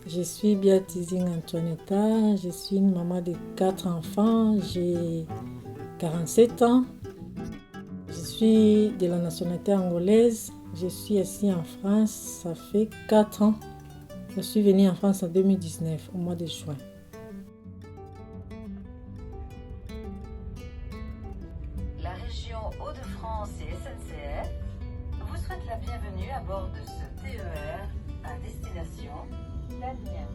Je suis Beatizing Antoinetta, je suis une maman de 4 enfants, j'ai 47 ans. Je suis de la nationalité angolaise, je suis ici en France, ça fait 4 ans. Je suis venue en France en 2019, au mois de juin. La région Hauts-de-France et SNCF vous souhaite la bienvenue à bord de ce TER à destination d'Amiens.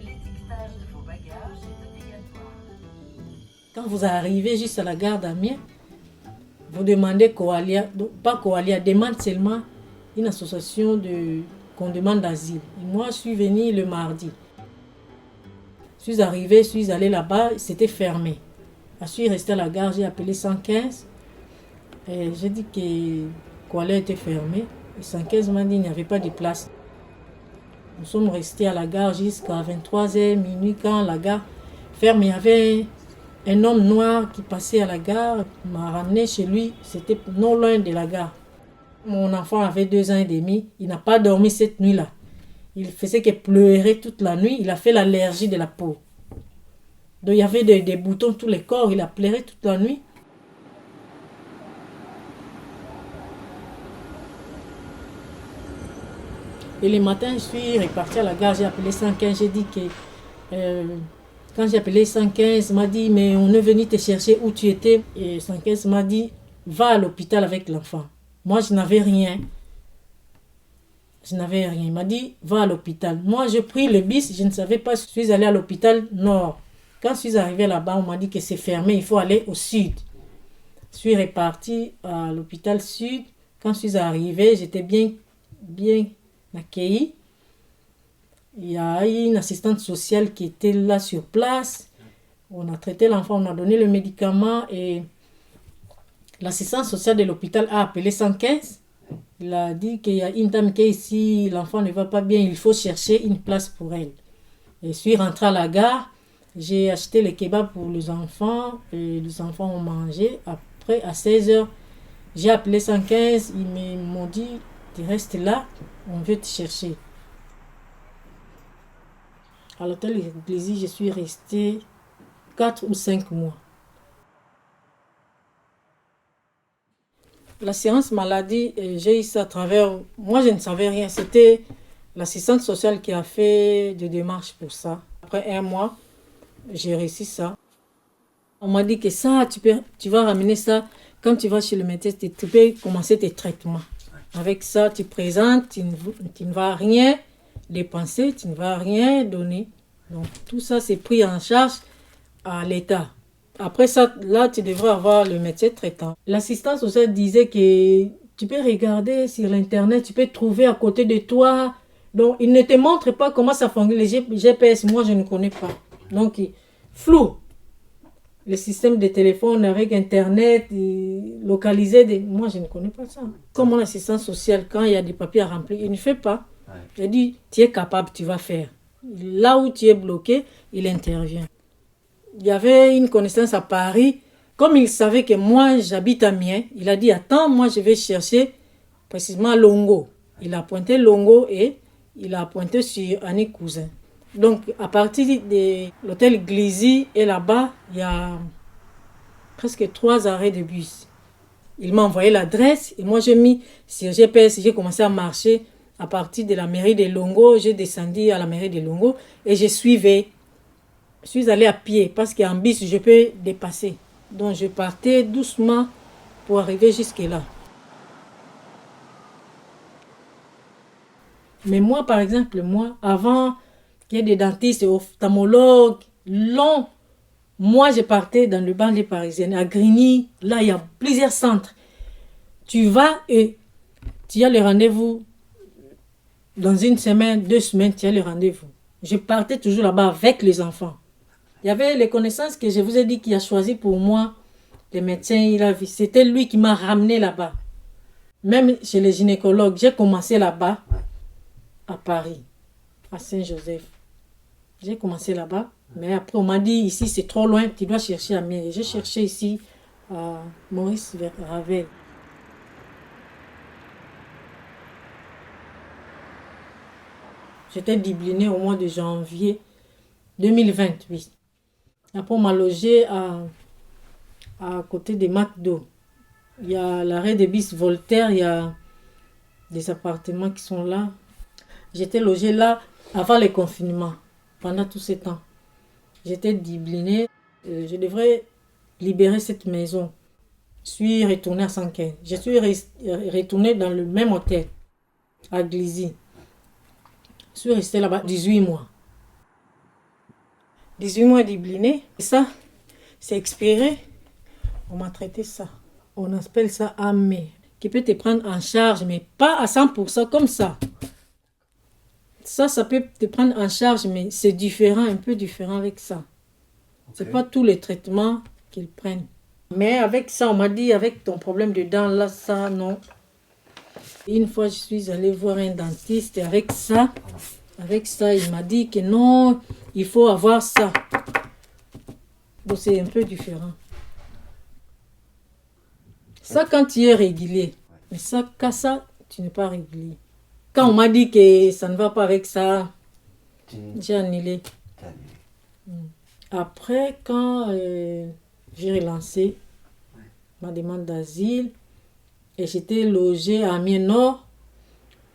L'étiquetage de vos bagages est obligatoire. Quand vous arrivez juste à la gare d'Amiens, vous demandez Coalia, pas Coalia, demande seulement une association qu'on demande d'asile. Et moi, je suis venue le mardi. Je suis arrivée, je suis allée là-bas, c'était fermé. Je suis restée à la gare, j'ai appelé 115. Et j'ai dit que Coalia était fermé. Et 115 m'a dit qu'il n'y avait pas de place. Nous sommes restés à la gare jusqu'à 23h, minuit, quand la gare ferme. Il y avait un homme noir qui passait à la gare, m'a ramené chez lui, c'était non loin de la gare. Mon enfant avait 2 ans et demi, il n'a pas dormi cette nuit-là. Il faisait que pleurer toute la nuit, il a fait l'allergie de la peau. Donc il y avait des boutons tous les corps, il a pleuré toute la nuit. Et le matin, je suis repartie à la gare, j'ai appelé 115, j'ai dit que... quand j'ai appelé 115, il m'a dit, mais on est venu te chercher où tu étais. Et 115 m'a dit, va à l'hôpital avec l'enfant. Moi, je n'avais rien. Il m'a dit, va à l'hôpital. Moi, j'ai pris le bus, je ne savais pas, je suis allée à l'hôpital nord. Quand je suis arrivée là-bas, on m'a dit que c'est fermé, il faut aller au sud. Je suis repartie à l'hôpital sud. Quand je suis arrivée, j'étais bien accueillie. Il y a eu une assistante sociale qui était là sur place. On a traité l'enfant, on a donné le médicament et l'assistante sociale de l'hôpital a appelé 115. Il a dit qu'il y a une dame qui est ici, l'enfant ne va pas bien, il faut chercher une place pour elle. Et je suis rentrée à la gare, j'ai acheté les kebabs pour les enfants et les enfants ont mangé. Après, à 16h, j'ai appelé 115, ils m'ont dit, tu restes là, on veut te chercher. À l'hôtel Église, je suis restée 4 ou 5 mois. L'assurance maladie, j'ai eu ça à travers... Moi, je ne savais rien. C'était l'assistante sociale qui a fait des démarches pour ça. Après 1 mois, j'ai réussi ça. On m'a dit que ça, tu vas ramener ça. Quand tu vas chez le médecin, tu peux commencer tes traitements. Avec ça, tu présentes, tu ne vas rien dépenser, tu ne vas rien donner. Donc, tout ça, c'est pris en charge à l'État. Après ça, là, tu devrais avoir le médecin traitant. L'assistance sociale disait que tu peux regarder sur l'Internet, tu peux trouver à côté de toi. Donc, il ne te montre pas comment ça fonctionne. Les GPS, moi, je ne connais pas. Donc, flou. Le système de téléphone avec Internet, localisé. Moi, je ne connais pas ça. Comme mon assistant social, quand il y a des papiers à remplir, il ne fait pas. Il dit, tu es capable, tu vas faire. Là où tu es bloqué, il intervient. Il y avait une connaissance à Paris. Comme il savait que moi, j'habite à Amiens, il a dit, attends, moi, je vais chercher précisément Longo. Il a pointé Longo et il a pointé sur Annie Cousin. Donc, à partir de l'hôtel Glizy et là-bas, il y a presque 3 arrêts de bus. Il m'a envoyé l'adresse et moi, j'ai mis sur GPS, j'ai commencé à marcher à partir de la mairie de Longo. J'ai descendu à la mairie de Longo et je suivais. Je suis allée à pied parce qu'en bus, je peux dépasser. Donc, je partais doucement pour arriver jusque-là. Mais moi, par exemple, avant qu'il y ait des dentistes et ophtalmologues, long, moi, je partais dans le banlieue parisienne, à Grigny. Là, il y a plusieurs centres. Tu vas et tu as le rendez-vous dans 1 semaine, 2 semaines, tu as le rendez-vous. Je partais toujours là-bas avec les enfants. Il y avait les connaissances que je vous ai dit qu'il a choisi pour moi. Les médecins, c'était lui qui m'a ramené là-bas. Même chez les gynécologues, j'ai commencé là-bas, à Paris, à Saint-Joseph. J'ai commencé là-bas, mais après on m'a dit, ici c'est trop loin, tu dois chercher à Amiens. J'ai cherché ici à Maurice Ravel. J'étais diblinée au mois de janvier 2020, oui. Après, on m'a logé à côté des McDo. Il y a l'arrêt des bus Voltaire, il y a des appartements qui sont là. J'étais logée là avant les confinements, pendant tout ce temps. J'étais diblinée. Je devrais libérer cette maison. Je suis retournée à 115. Je suis retournée dans le même hôtel, à Glizy. Je suis restée là-bas 18 mois. 18 mois diblinée. Et ça, c'est expiré. On m'a traité ça. On appelle ça AME, qui peut te prendre en charge, mais pas à 100% comme ça. Ça peut te prendre en charge, mais c'est différent, un peu différent avec ça. Okay. C'est pas tous les traitements qu'ils prennent. Mais avec ça, on m'a dit, avec ton problème de dents, là, ça, non. Une fois, je suis allée voir un dentiste et avec ça, il m'a dit que non, il faut avoir ça. Donc, c'est un peu différent. Ça, quand tu es régulier. Mais ça, tu n'es pas régulier. Quand on m'a dit que ça ne va pas avec ça, j'ai annulé. Après, quand j'ai relancé ma demande d'asile, et j'étais logée à Amiens Nord,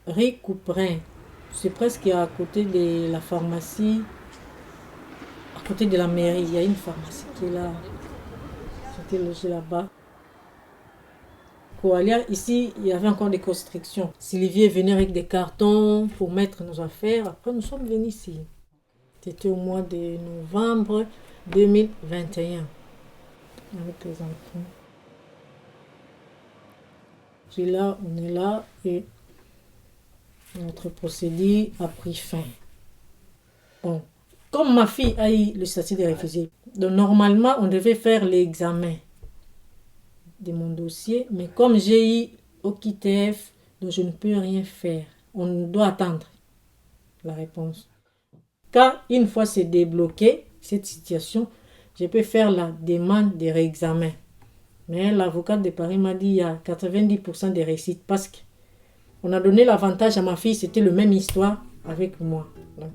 rue Couperin. C'est presque à côté de la pharmacie, à côté de la mairie. Il y a une pharmacie qui est là. J'étais logée là-bas. Ici, il y avait encore des constrictions. Sylvie venait avec des cartons pour mettre nos affaires. Après, nous sommes venus ici. C'était au mois de novembre 2021. Avec les enfants. On est là et notre procédure a pris fin. Bon, comme ma fille a eu le statut de réfugié, donc normalement, on devait faire l'examen de mon dossier, mais comme j'ai eu OQTF, donc je ne peux rien faire. On doit attendre la réponse. Car une fois c'est débloqué, cette situation, je peux faire la demande de réexamen. Mais l'avocate de Paris m'a dit qu'il y a 90% de réussite parce qu'on a donné l'avantage à ma fille, c'était la même histoire avec moi. Donc,